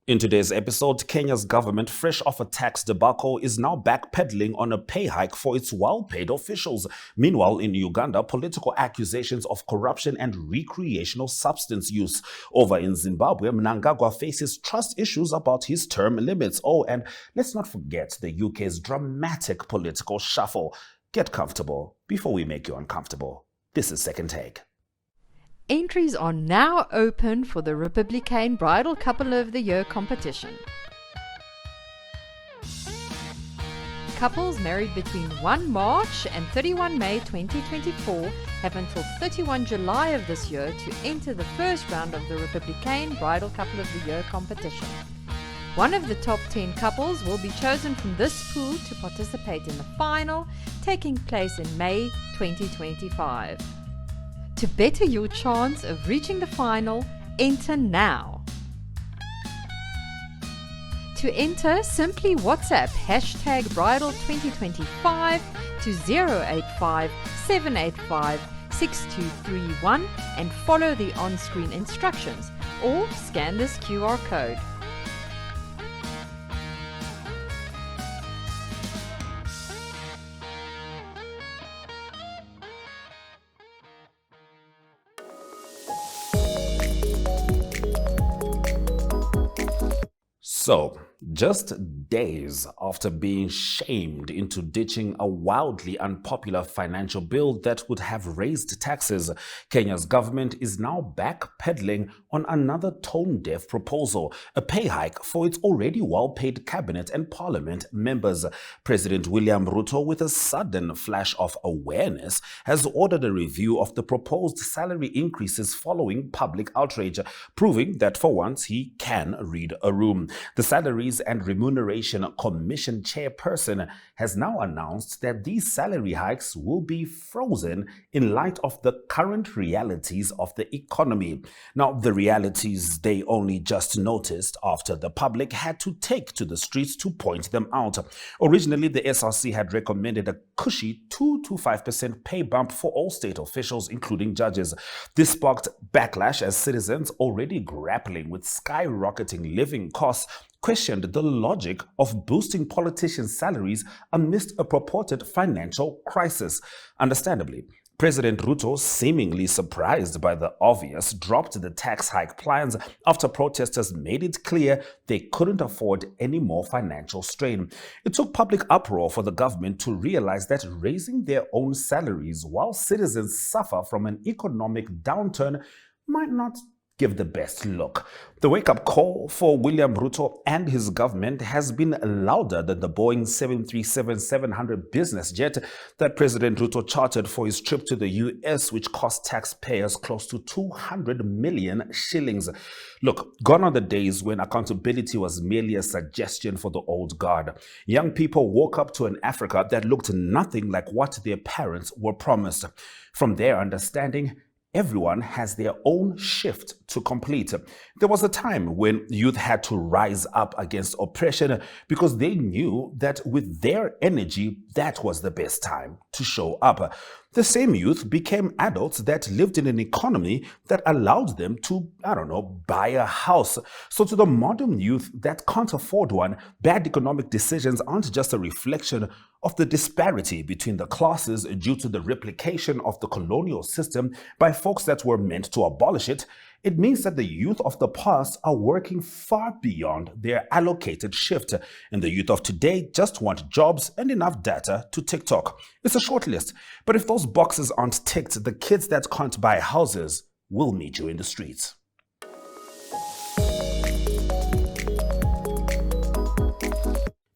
In today's episode, Kenya's government, fresh off a tax debacle, is now backpedaling on a pay hike for its well-paid officials. Meanwhile, in Uganda, political accusations of corruption and recreational substance use. Over in Zimbabwe, Mnangagwa faces trust issues about his term limits. Oh, and let's not forget the UK's dramatic political shuffle. Get comfortable before we make you uncomfortable. This is Second Take. Entries are now open for the Republican Bridal Couple of the Year competition. Couples married between 1 March and 31 May 2024 have until 31 July of this year to enter the first round of the Republican Bridal Couple of the Year competition. One of the top 10 couples will be chosen from this pool to participate in the final, taking place in May 2025. To better your chance of reaching the final, enter now. To enter, simply WhatsApp #Bridal2025 to 085 785 6231 and follow the on-screen instructions or scan this QR code. So, just days after being shamed into ditching a wildly unpopular financial bill that would have raised taxes, Kenya's government is now backpedaling on another tone-deaf proposal, a pay hike for its already well-paid cabinet and parliament members. President William Ruto, with a sudden flash of awareness, has ordered a review of the proposed salary increases following public outrage, proving that for once he can read a room. The Salaries and Remuneration Commission chairperson has now announced that these salary hikes will be frozen in light of the current realities of the economy. Now, the realities they only just noticed after the public had to take to the streets to point them out. Originally, the SRC had recommended a cushy 2 to 5% pay bump for all state officials, including judges. This sparked backlash as citizens already grappling with skyrocketing living costs questioned the logic of boosting politicians' salaries amidst a purported financial crisis. Understandably, President Ruto, seemingly surprised by the obvious, dropped the tax hike plans after protesters made it clear they couldn't afford any more financial strain. It took public uproar for the government to realize that raising their own salaries while citizens suffer from an economic downturn might not give the best look. The wake-up call for William Ruto and his government has been louder than the Boeing 737-700 business jet that President Ruto chartered for his trip to the US, which cost taxpayers close to 200 million shillings. Look, gone are the days when accountability was merely a suggestion for the old guard. Young people woke up to an Africa that looked nothing like what their parents were promised. From their understanding, everyone has their own shift to complete. There was a time when youth had to rise up against oppression because they knew that with their energy, that was the best time to show up. The same youth became adults that lived in an economy that allowed them to, buy a house. So to the modern youth that can't afford one, bad economic decisions aren't just a reflection of the disparity between the classes due to the replication of the colonial system by folks that were meant to abolish it. It means that the youth of the past are working far beyond their allocated shift, and the youth of today just want jobs and enough data to TikTok. It's a short list, but if those boxes aren't ticked, the kids that can't buy houses will meet you in the streets.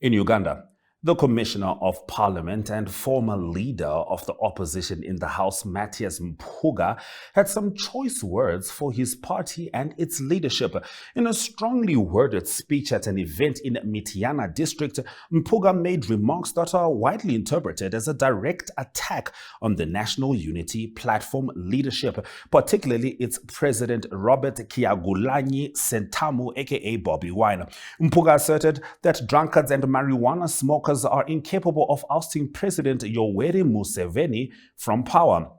In Uganda, the Commissioner of Parliament and former leader of the opposition in the House, Matthias Mpuuga, had some choice words for his party and its leadership. In a strongly worded speech at an event in Mitiana district, Mpuuga made remarks that are widely interpreted as a direct attack on the National Unity Platform leadership, particularly its president Robert Kyagulanyi Ssentamu, aka Bobby Wine. Mpuuga asserted that drunkards and marijuana smokers are incapable of ousting President Yoweri Museveni from power.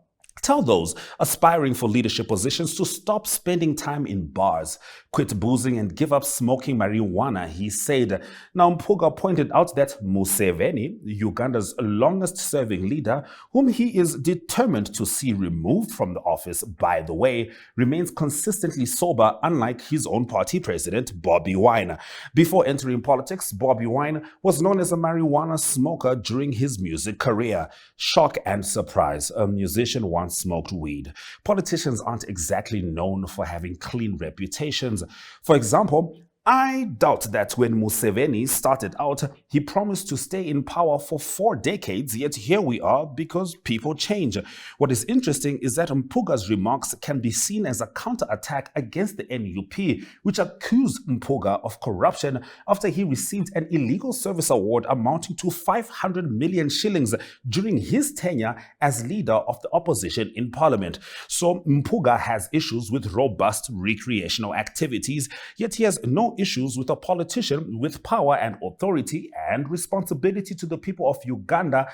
Tell those aspiring for leadership positions to stop spending time in bars, quit boozing and give up smoking marijuana, he said. Now, Mpuuga pointed out that Museveni, Uganda's longest-serving leader, whom he is determined to see removed from the office, by the way, remains consistently sober, unlike his own party president, Bobi Wine. Before entering politics, Bobi Wine was known as a marijuana smoker during his music career. Shock and surprise, a musician once smoked weed. Politicians aren't exactly known for having clean reputations. For example, I doubt that when Museveni started out, he promised to stay in power for 4 decades, yet here we are because people change. What is interesting is that Mpuuga's remarks can be seen as a counterattack against the NUP, which accused Mpuuga of corruption after he received an illegal service award amounting to 500 million shillings during his tenure as leader of the opposition in parliament. So Mpuuga has issues with robust recreational activities, yet he has no issues with a politician with power and authority and responsibility to the people of Uganda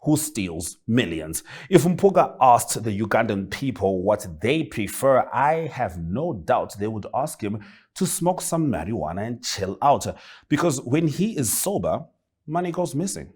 who steals millions. If Mpuuga asked the Ugandan people what they prefer, I have no doubt they would ask him to smoke some marijuana and chill out, because when he is sober, money goes missing.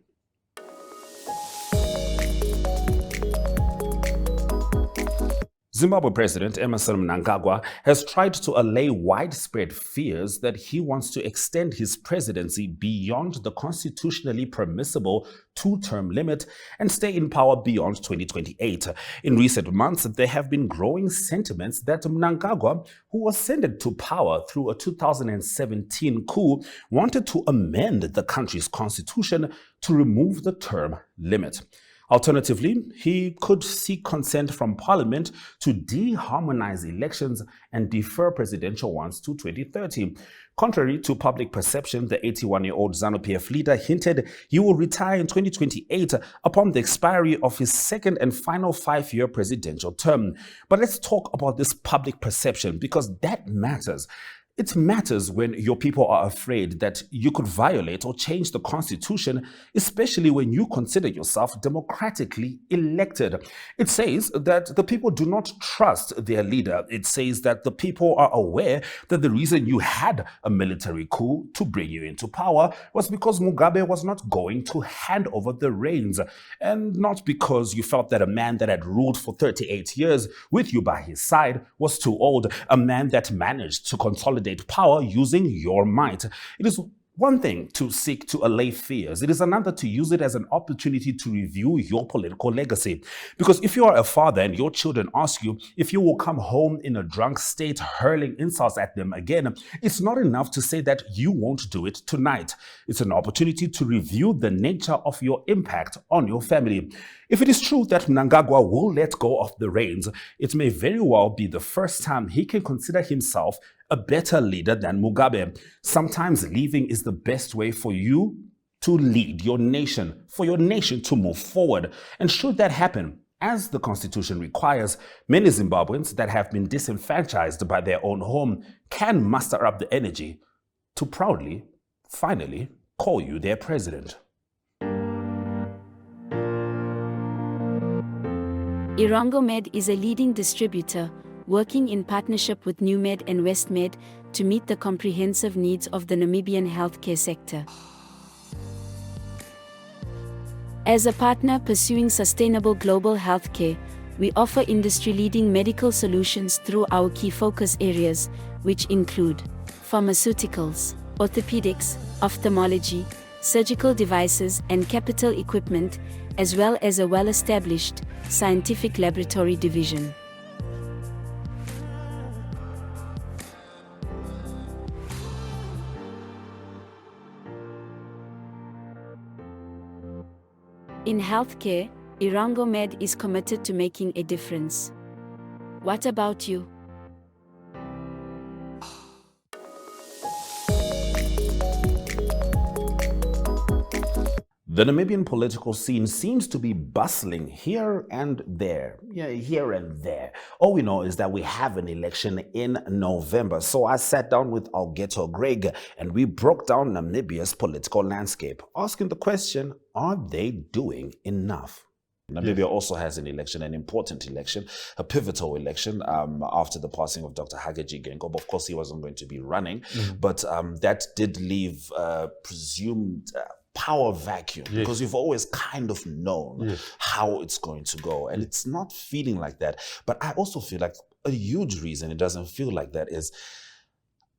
Zimbabwe President Emmerson Mnangagwa has tried to allay widespread fears that he wants to extend his presidency beyond the constitutionally permissible 2-term limit and stay in power beyond 2028. In recent months, there have been growing sentiments that Mnangagwa, who ascended to power through a 2017 coup, wanted to amend the country's constitution to remove the term limit. Alternatively, he could seek consent from Parliament to deharmonize elections and defer presidential ones to 2030. Contrary to public perception, the 81-year-old ZANU-PF leader hinted he will retire in 2028 upon the expiry of his second and final 5-year presidential term. But let's talk about this public perception, because that matters. It matters when your people are afraid that you could violate or change the constitution, especially when you consider yourself democratically elected. It says that the people do not trust their leader. It says that the people are aware that the reason you had a military coup to bring you into power was because Mugabe was not going to hand over the reins, and not because you felt that a man that had ruled for 38 years with you by his side was too old, a man that managed to consolidate power using your might. It is one thing to seek to allay fears. It is another to use it as an opportunity to review your political legacy. Because if you are a father and your children ask you if you will come home in a drunk state hurling insults at them again, it's not enough to say that you won't do it tonight. It's an opportunity to review the nature of your impact on your family. If it is true that Mnangagwa will let go of the reins, it may very well be the first time he can consider himself a better leader than Mugabe. Sometimes leaving is the best way for you to lead your nation, for your nation to move forward. And should that happen, as the Constitution requires, many Zimbabweans that have been disenfranchised by their own home can muster up the energy to proudly, finally, call you their president. Irongomed is a leading distributor working in partnership with NewMed and WestMed to meet the comprehensive needs of the Namibian healthcare sector. As a partner pursuing sustainable global healthcare, we offer industry-leading medical solutions through our key focus areas, which include pharmaceuticals, orthopedics, ophthalmology, surgical devices and capital equipment, as well as a well-established scientific laboratory division. In healthcare, Irongomed is committed to making a difference. What about you? The Namibian political scene seems to be bustling here and there. All we know is that we have an election in November. So I sat down with Algeto Greg and we broke down Namibia's political landscape, asking the question, are they doing enough? Namibia also has an election, an important election, a pivotal election after the passing of Dr. Hakaji Geingob. Of course, he wasn't going to be running, but that did leave presumed power vacuum, because you've always kind of known how it's going to go, and it's not feeling like that. But I also feel like a huge reason it doesn't feel like that is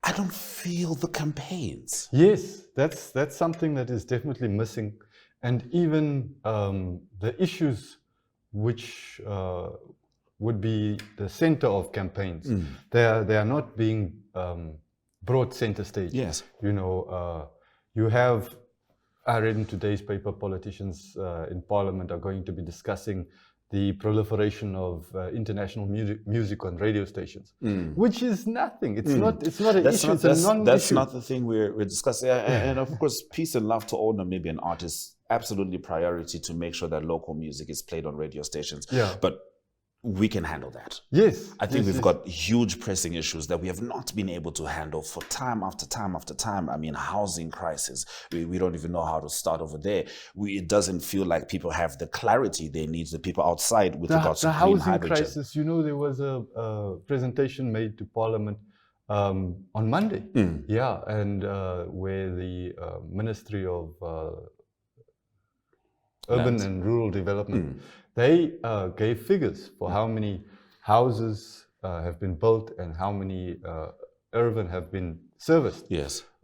I don't feel the campaigns. Yes, that's something that is definitely missing. And even the issues which would be the center of campaigns, they are not being brought center stage. Yes. You know, you have, I read in today's paper, politicians in Parliament are going to be discussing the proliferation of international music on radio stations, which is nothing. It's not. It's not an issue. It's a non-issue. That's not the thing we're discussing. And of course, peace and love to all Namibian artists. Absolutely priority to make sure that local music is played on radio stations. Yeah. But we can handle that. Yes. I think we've got huge pressing issues that we have not been able to handle for time after time after time. I mean, housing crisis. We don't even know how to start over there. It doesn't feel like people have the clarity they need, the people outside with regards to green housing hydrogen. crisis. You know, there was a presentation made to Parliament on Monday. Yeah, and where the Ministry of Urban and Rural Development, they gave figures for how many houses have been built and how many urban have been serviced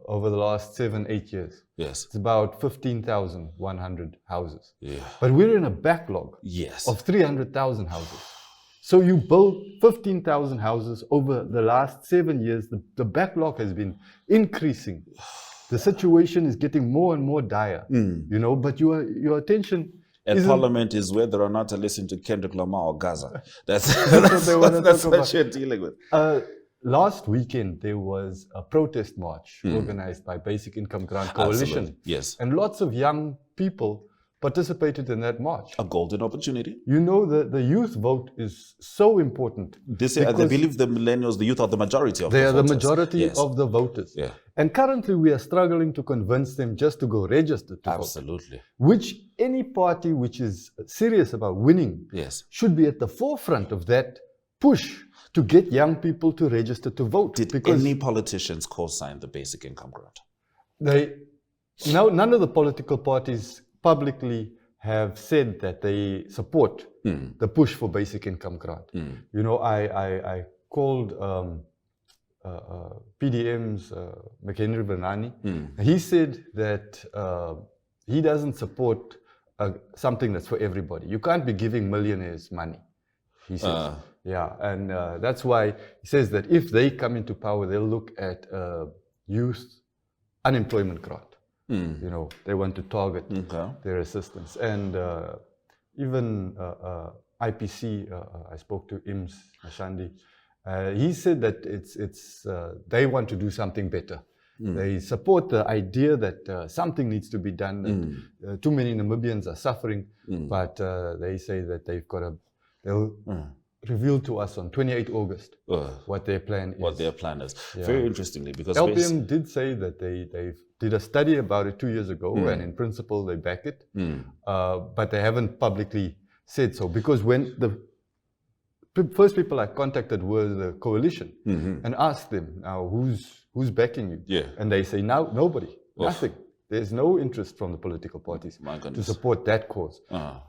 over the last 7-8 years. Yes. It's about 15,100 houses. Yeah. But we're in a backlog of 300,000 houses. So you build 15,000 houses over the last 7 years. The backlog has been increasing. The situation is getting more and more dire, you know, but your attention at Parliament is whether or not to listen to Kendrick Lamar or Gaza. That's what you're dealing with. Last weekend, there was a protest march organized by Basic Income Grant Coalition. Absolutely. Yes. And lots of young people participated in that march. A golden opportunity. You know, the youth vote is so important. They believe the millennials, the youth, are the majority of the voters. They are the majority of the voters. Yeah. And currently we are struggling to convince them just to go register to Absolutely. vote. Which any party which is serious about winning should be at the forefront of that push to get young people to register to vote. Did any politicians co-sign the basic income grant? None of the political parties publicly have said that they support the push for basic income grant. You know, I called PDM's McHenry Vernani. He said that he doesn't support something that's for everybody. You can't be giving millionaires money, he says. Yeah, and that's why he says that if they come into power, they'll look at youth unemployment grant. You know, they want to target their assistance. And even IPC, I spoke to Ims Mashandi, he said that they want to do something better. They support the idea that something needs to be done. That, too many Namibians are suffering, but they say that they'll reveal to us on 28 August what their plan is. Yeah. Very interestingly, because LPM did say that they did a study about it 2 years ago, and in principle they back it, but they haven't publicly said so, because when the first people I contacted were the coalition and asked them, now who's backing you? Yeah. And they say, now nobody, nothing. There's no interest from the political parties to support that cause.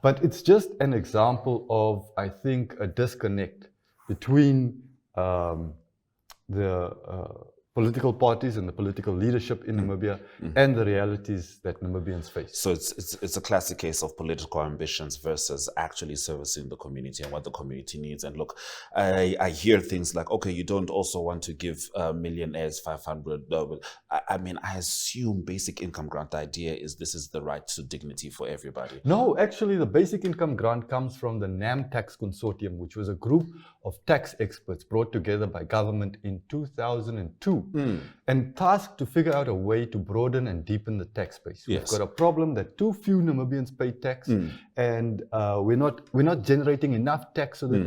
But it's just an example of, I think, a disconnect between the political parties and the political leadership in Namibia and the realities that Namibians face. So it's a classic case of political ambitions versus actually servicing the community and what the community needs. And look, I hear things like, okay, you don't also want to give millionaires 500. I mean, I assume basic income grant, the idea is this is the right to dignity for everybody. No, actually the basic income grant comes from the NAM Tax Consortium, which was a group of tax experts brought together by government in 2002 and tasked to figure out a way to broaden and deepen the tax base. We've got a problem that too few Namibians pay tax, and we're not generating enough tax so that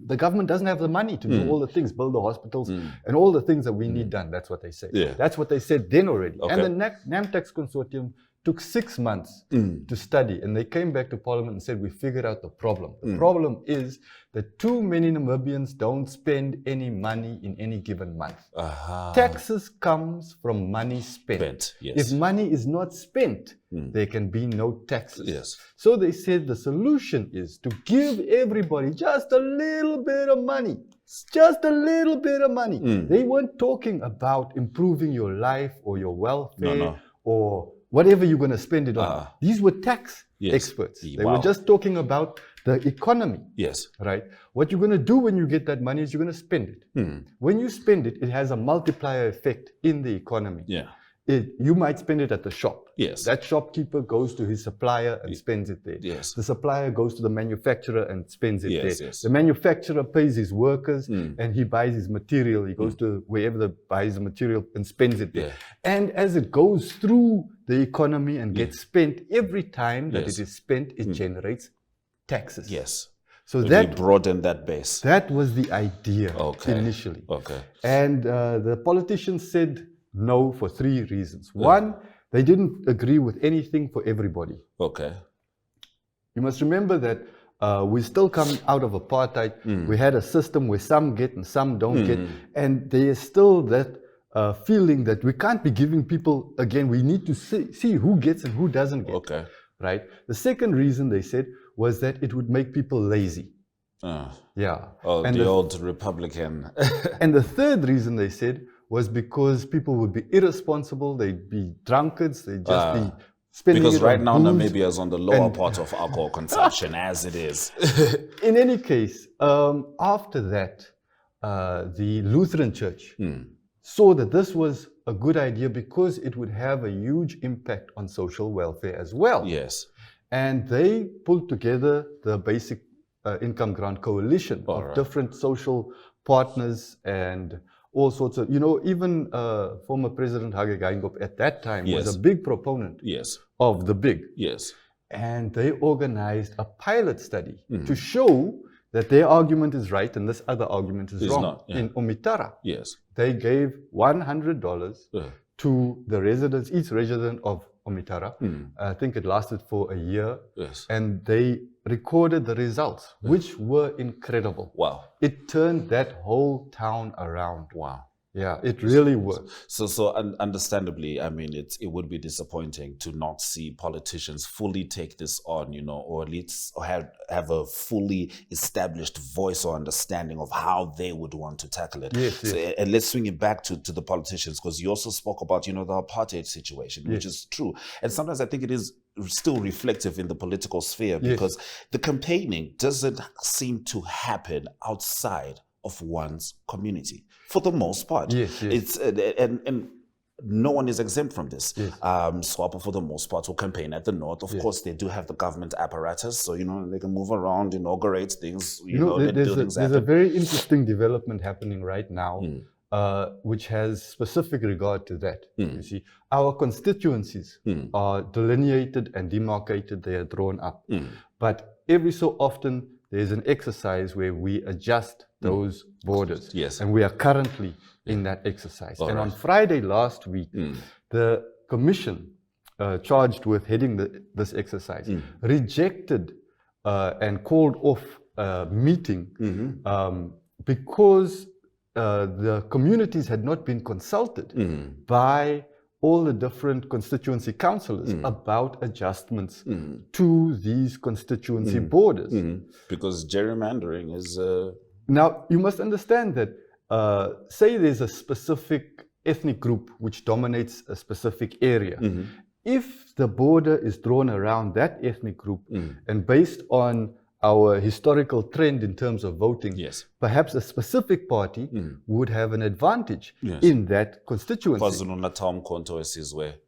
the government doesn't have the money to do all the things, build the hospitals and all the things that we need done. That's what they say. That's what they said then already. And the NAM Tax Consortium took 6 months to study, and they came back to Parliament and said, we figured out the problem. The problem is that too many Namibians don't spend any money in any given month. Taxes comes from money spent. Yes. If money is not spent, there can be no taxes. Yes. So they said the solution is to give everybody just a little bit of money. Just a little bit of money. They weren't talking about improving your life or your welfare or whatever you're going to spend it on. These were tax experts. They were just talking about the economy. Yes. Right? What you're going to do when you get that money is you're going to spend it. When you spend it, it has a multiplier effect in the economy. Yeah. You might spend it at the shop. Yes. That shopkeeper goes to his supplier and spends it there. Yes. The supplier goes to the manufacturer and spends it there. Yes. The manufacturer pays his workers and he buys his material. He goes to wherever they buys the material and spends it there. And as it goes through the economy and gets spent, every time that it is spent, it generates taxes. Yes. So we that broaden that base. That was the idea initially. Okay. And the politicians said no for 3 reasons. One, they didn't agree with anything for everybody. Okay. You must remember that we still come out of apartheid. We had a system where some get and some don't get. And there is still that feeling that we can't be giving people, again, we need to see who gets and who doesn't get. Okay. Right? The second reason they said was that it would make people lazy. Yeah. Oh, and the old Republican. And the third reason they said was because people would be irresponsible, they'd be drunkards, they'd just be spending because it right on now booze. Namibia is on the lower part of alcohol consumption as it is. In any case, after that, the Lutheran Church saw that this was a good idea because it would have a huge impact on social welfare as well. Yes. And they pulled together the Basic Income Grant Coalition of different social partners and all sorts of, even former President Hage Geingob at that time was a big proponent of the big. Yes. And they organized a pilot study to show that their argument is right and this other argument is wrong. Not, In Omitara, yes. they gave $100 to the residents, each resident of Omitara. I think it lasted for a year. Yes. And they recorded the results, which were incredible. Wow. It turned that whole town around. Wow. Yeah, it really worked. So understandably, I mean, it would be disappointing to not see politicians fully take this on, or at least have a fully established voice or understanding of how they would want to tackle it. Yes. So, and let's swing it back to the politicians, because you also spoke about, the apartheid situation, which is true. And sometimes I think it is still reflective in the political sphere because the campaigning doesn't seem to happen outside of one's community for the most part. It's and no one is exempt from this. SWAPO for the most part will campaign at the north. Of course, they do have the government apparatus, so they can move around, inaugurate things. There's a very interesting development happening right now, which has specific regard to that. You see, our constituencies are delineated and demarcated; they are drawn up. But every so often, there's an exercise where we adjust those borders. Yes. And we are currently in that exercise. On Friday last week, the commission charged with heading this exercise rejected and called off a meeting because the communities had not been consulted by all the different constituency councillors about adjustments to these constituency borders. Because gerrymandering is... Now, you must understand that, say there's a specific ethnic group which dominates a specific area. If the border is drawn around that ethnic group and based on our historical trend in terms of voting, perhaps a specific party would have an advantage in that constituency.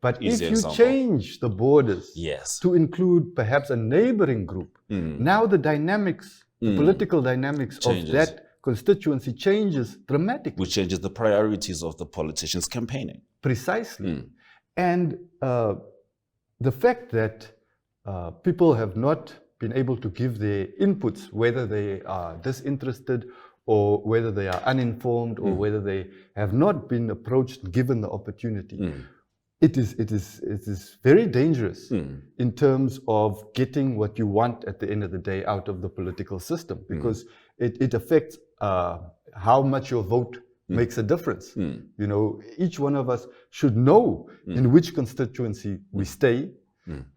But if you change the borders to include perhaps a neighboring group, now the dynamics, the political dynamics of that constituency changes dramatically. Which changes the priorities of the politicians campaigning. Precisely. And the fact that people have not been able to give their inputs, whether they are disinterested or whether they are uninformed or whether they have not been approached, given the opportunity, it is very dangerous in terms of getting what you want at the end of the day out of the political system, because it affects how much your vote makes a difference. You know, each one of us should know in which constituency we stay,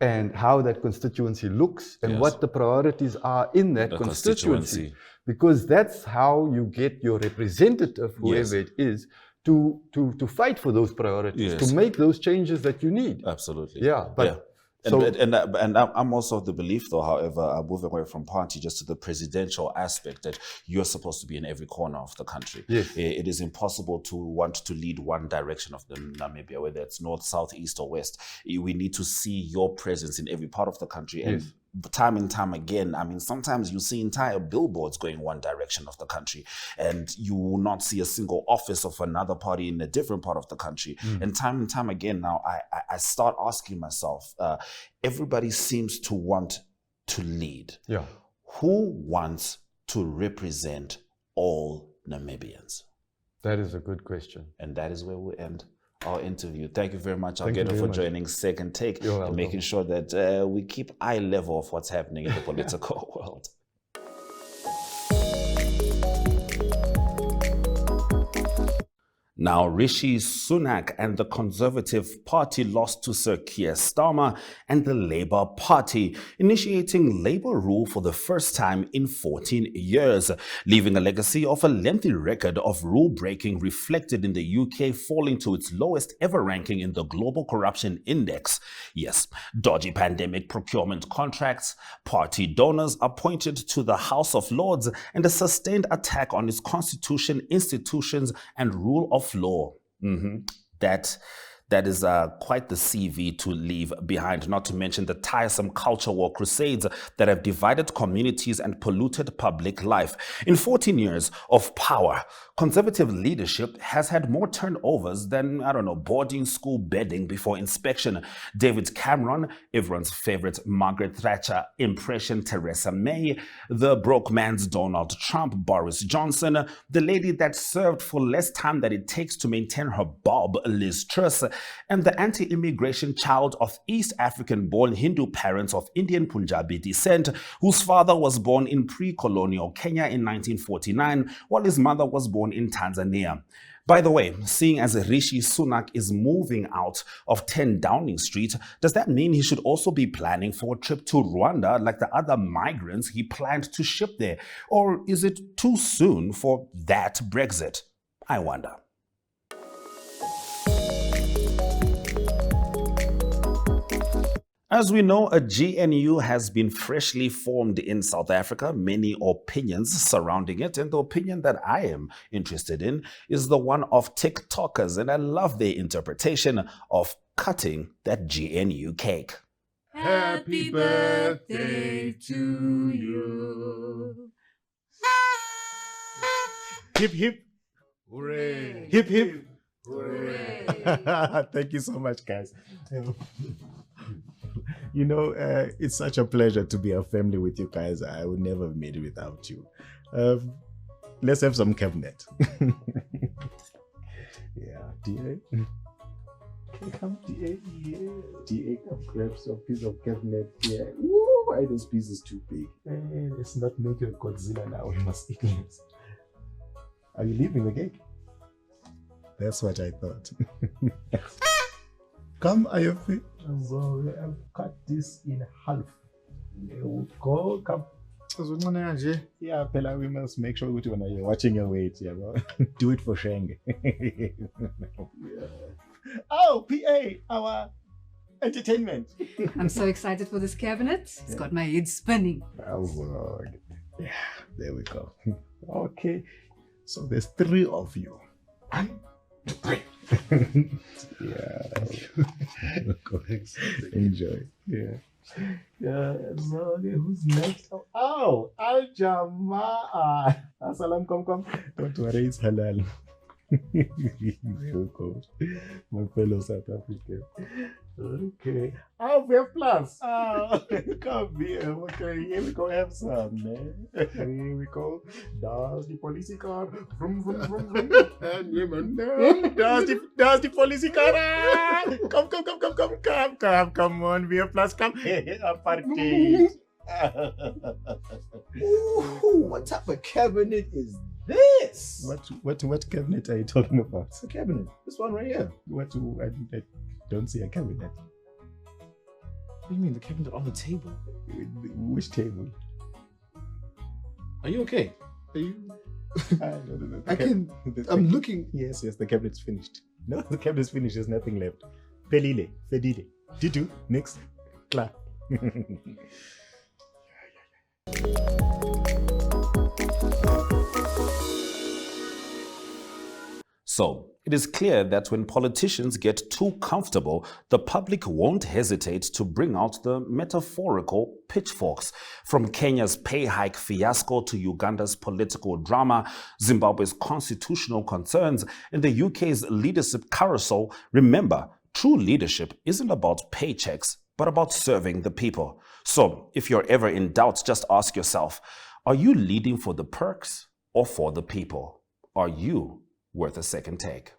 and how that constituency looks, and what the priorities are in that constituency. Because that's how you get your representative, whoever it is, to fight for those priorities, to make those changes that you need. Absolutely. Yeah, but and I'm also of the belief, though, however, moving away from party, just to the presidential aspect, that you're supposed to be in every corner of the country. Yes. It is impossible to want to lead one direction of the Namibia, whether it's north, south, east, or west. We need to see your presence in every part of the country. And time and time again, I mean, sometimes you see entire billboards going one direction of the country, and you will not see a single office of another party in a different part of the country. And time again now, I start asking myself, everybody seems to want to lead. Yeah. Who wants to represent all Namibians? That is a good question. And that is where we'll end our interview. Thank you very much, Algedo, for joining Second Take and making sure that we keep eye level of what's happening in the political world. Now, Rishi Sunak and the Conservative Party lost to Sir Keir Starmer and the Labour Party, initiating Labour rule for the first time in 14 years, leaving a legacy of a lengthy record of rule-breaking reflected in the UK falling to its lowest ever ranking in the Global Corruption Index. Yes, dodgy pandemic procurement contracts, party donors appointed to the House of Lords, and a sustained attack on its constitution, institutions, and rule of law. That is quite the CV to leave behind, not to mention the tiresome culture war crusades that have divided communities and polluted public life. In 14 years of power, Conservative leadership has had more turnovers than, I don't know, boarding school bedding before inspection. David Cameron, everyone's favorite Margaret Thatcher impression, Theresa May, the broke man's Donald Trump, Boris Johnson, the lady that served for less time than it takes to maintain her bob, Liz Truss, and the anti-immigration child of East African-born Hindu parents of Indian Punjabi descent, whose father was born in pre-colonial Kenya in 1949, while his mother was born in Tanzania. By the way, seeing as Rishi Sunak is moving out of 10 Downing Street, does that mean he should also be planning for a trip to Rwanda like the other migrants he planned to ship there? Or is it too soon for that Brexit? I wonder. As we know, a GNU has been freshly formed in South Africa, many opinions surrounding it, and the opinion that I am interested in is the one of TikTokers, and I love their interpretation of cutting that GNU cake. Happy birthday to you. Hip hip. Hooray. Hip hip. Hooray. Thank you so much, guys. You know, it's such a pleasure to be a family with you guys. I would never have made it without you. Let's have some cabinet. Yeah, DA. Come, DA. Yeah, DA, come grab some piece of cabinet. Yeah. Ooh, why this piece is too big? Let's not make it a Godzilla now. We must eat this. Are you leaving the cake? That's what I thought. Come, Ayofi. So I've cut this in half. Go, come. Yeah, Pella, we must make sure when you're watching your weight. Yeah, do it for Sheng. Yeah. Oh, PA, our entertainment. I'm so excited for this cabinet. It's got my head spinning. Oh, Lord. Yeah, there we go. Okay, so there's 3 of you. 1, 2, 3. Yeah. Enjoy. Yeah. Yeah. So who's next? Oh, Al Jamaa. Assalam, come. Don't worry, it's halal. There we go. My fellow South African. Okay. Oh, we have plus. Come here. Okay, here we go. Have some, man. Here we go. Does the policy car? Vroom, vroom, vroom, vroom. And women. Does the policy car? Come on. We have plus. Come here. A party. Ooh, what type of cabinet is this? What cabinet are you talking about? It's a cabinet. This one right here. I don't see a cabinet. What do you mean, the cabinet on the table? Which table? Are you okay? Are you? No. I'm looking. Yes, the cabinet's finished. No, the cabinet's finished. There's nothing left. Fedile. Didu. Next. Klar. So, it is clear that when politicians get too comfortable, the public won't hesitate to bring out the metaphorical pitchforks. From Kenya's pay hike fiasco to Uganda's political drama, Zimbabwe's constitutional concerns, and the UK's leadership carousel, remember, true leadership isn't about paychecks, but about serving the people. So, if you're ever in doubt, just ask yourself, are you leading for the perks or for the people? Are you worth a second take?